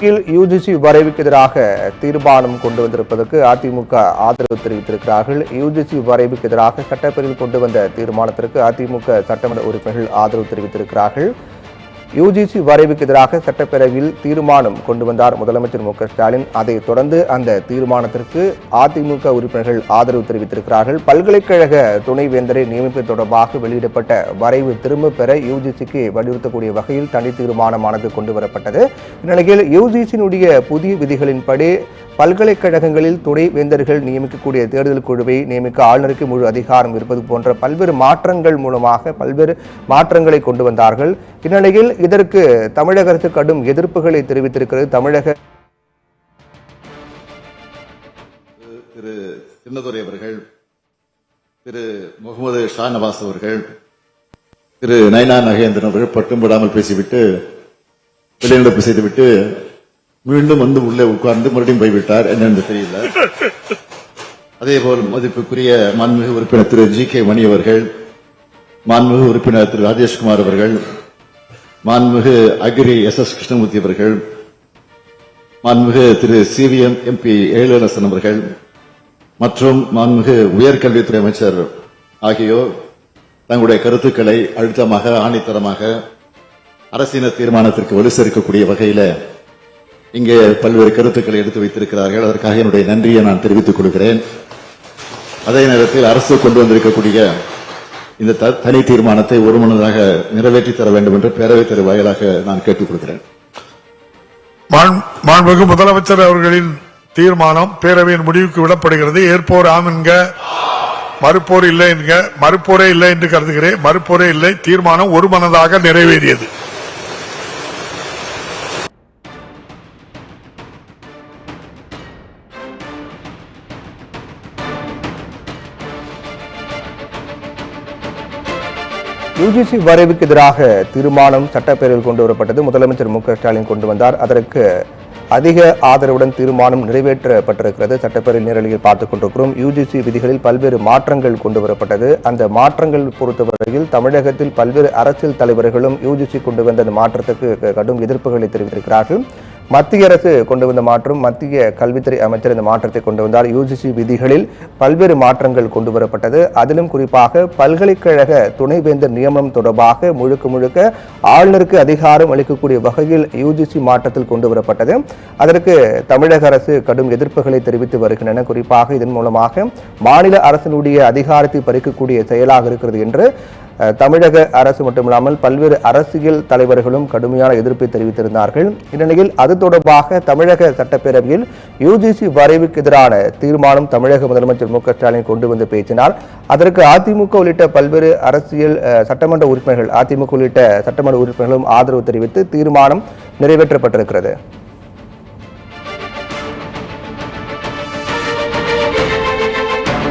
UGC வரைவுக்கு எதிராக தீர்மானம் கொண்டு வந்திருப்பதற்கு அதிமுக ஆதரவு தெரிவித்திருக்கிறார்கள். யுஜிசி வரைவுக்கு எதிராக சட்டப்பேரவையில் கொண்டு வந்த தீர்மானத்திற்கு அதிமுக சட்டமன்ற உறுப்பினர்கள் ஆதரவு தெரிவித்திருக்கிறார்கள். யுஜிசி வரைவுக்கு எதிராக சட்டப்பேரவையில் தீர்மானம் கொண்டு வந்தார் முதலமைச்சர் மு க ஸ்டாலின். அதைத் தொடர்ந்து அந்த தீர்மானத்திற்கு அதிமுக உறுப்பினர்கள் ஆதரவு தெரிவித்திருக்கிறார்கள். பல்கலைக்கழக துணைவேந்தரை நியமிப்பது தொடர்பாக வெளியிடப்பட்ட வரைவு திரும்ப பெற யுஜிசிக்கு வலியுறுத்தக்கூடிய வகையில் தனி தீர்மானமானது கொண்டு வரப்பட்டது. இந்நிலையில் யுஜிசியினுடைய புதிய விதிகளின்படி பல்கலைக்கழகங்களில் துணை வேந்தர்கள் நியமிக்கக்கூடிய தேர்தல் குழுவை நியமிக்க ஆளுநருக்கு முழு அதிகாரம் இருப்பது போன்ற பல்வேறு மாற்றங்கள் மூலமாக பல்வேறு மாற்றங்களை கொண்டு வந்தார்கள். இந்நிலையில் இதற்கு தமிழக அரசு கடும் எதிர்ப்புகளை தெரிவித்திருக்கிறது. தமிழக திரு சின்னதுரை அவர்கள், திரு முகமது ஷாநவாஸ் அவர்கள், திரு நயனா நகேந்திரன் அவர்கள் பட்டும் விடாமல் பேசிவிட்டு வெளிநடப்பு செய்துவிட்டு மீண்டும் வந்து உள்ளே உட்கார்ந்து மறுபடியும் போய்விட்டார். என்னென்று தெரியல. அதேபோல் மதிப்புக்குரிய மாண்புமிகு உறுப்பினர் திரு ஜி.கே. மணி அவர்கள், மாண்புமிகு உறுப்பினர் திரு ராஜேஷ்குமார் அவர்கள், மாண்புமிகு அக்ரி எஸ்.எஸ். கிருஷ்ணமூர்த்தி அவர்கள், மாண்புமிகு திரு சி.வி.எம். எம்பி எழிலரசன் அவர்கள் மற்றும் மாண்புமிகு உயர்கல்வித்துறை அமைச்சர் ஆகியோர் தங்களுடைய கருத்துக்களை அழுத்தமாக ஆணித்தரமாக அரசியல் தீர்மானத்திற்கு வலு சேர்க்கக்கூடிய வகையில் இங்கே பல்வேறு கருத்துக்களை எடுத்து வைத்திருக்கிறார்கள். அதற்காக என்னுடைய நன்றியை நான் தெரிவித்துக் கொள்கிறேன். அதே நேரத்தில் அரசு கொண்டு வந்திருக்கக்கூடிய இந்த தனி தீர்மானத்தை ஒருமனதாக நிறைவேற்றி தர வேண்டும் என்று பேரவைத் தலைவர் வாயிலாக நான் கேட்டுக் கொள்கிறேன். மாண்புமிகு முதலமைச்சர் அவர்களின் தீர்மானம் பேரவையின் முடிவுக்கு விடப்படுகிறது. ஏற்போர் ஆம் என்க, மறுப்போர் இல்லை என்க. மறுப்போரே இல்லை என்று கருதுகிறேன். மறுப்போரே இல்லை. தீர்மானம் ஒருமனதாக நிறைவேறியது. யுஜிசி வரைவுக்கு எதிராக தீர்மானம் சட்டப்பேரவையில் கொண்டு வரப்பட்டது. முதலமைச்சர் மு க ஸ்டாலின் கொண்டு வந்தார். அதற்கு அதிக ஆதரவுடன் தீர்மானம் நிறைவேற்றப்பட்டிருக்கிறது. சட்டப்பேரவை நேரலையில் பார்த்துக் கொண்டிருக்கிறோம். யுஜிசி விதிகளில் பல்வேறு மாற்றங்கள் கொண்டு வரப்பட்டது. அந்த மாற்றங்கள் பொறுத்தவரையில் தமிழகத்தில் பல்வேறு அரசியல் தலைவர்களும் யுஜிசி கொண்டு வந்த அந்த மாற்றத்துக்கு கடும் எதிர்ப்புகளை தெரிவித்திருக்கிறார்கள். மத்திய அரசு கொண்டு வந்த மாற்றம், மத்திய கல்வித்துறை அமைச்சர் இந்த மாற்றத்தை கொண்டு வந்தார். யுஜிசி விதிகளில் பல்வேறு மாற்றங்கள் கொண்டு வரப்பட்டது. அதிலும் குறிப்பாக பல்கலைக்கழக துணைவேந்தர் நியமனம் தொடர்பாக முழுக்க ஆளுநருக்கு அதிகாரம் அளிக்கக்கூடிய வகையில் யுஜிசி மாற்றத்தில் கொண்டு வரப்பட்டது. அதற்கு தமிழக அரசு கடும் எதிர்ப்புகளை தெரிவித்து வருகின்றன. குறிப்பாக இதன் மூலமாக மாநில அரசினுடைய அதிகாரத்தை பறிக்கக்கூடிய செயலாக இருக்கிறது என்று தமிழக அரசு மட்டுமில்லாமல் பல்வேறு அரசியல் தலைவர்களும் கடுமையான எதிர்ப்பை தெரிவித்திருந்தார்கள். இந்நிலையில் அது தொடர்பாக தமிழக சட்டப்பேரவையில் யுஜிசி வரைவுக்கு எதிரான தீர்மானம் தமிழக முதலமைச்சர் மு க ஸ்டாலின் கொண்டு வந்து பேசினார். அதற்கு அதிமுக உள்ளிட்ட பல்வேறு அரசியல் சட்டமன்ற உறுப்பினர்கள், அதிமுக உள்ளிட்ட சட்டமன்ற உறுப்பினர்களும் ஆதரவு தெரிவித்து தீர்மானம் நிறைவேற்றப்பட்டிருக்கிறது.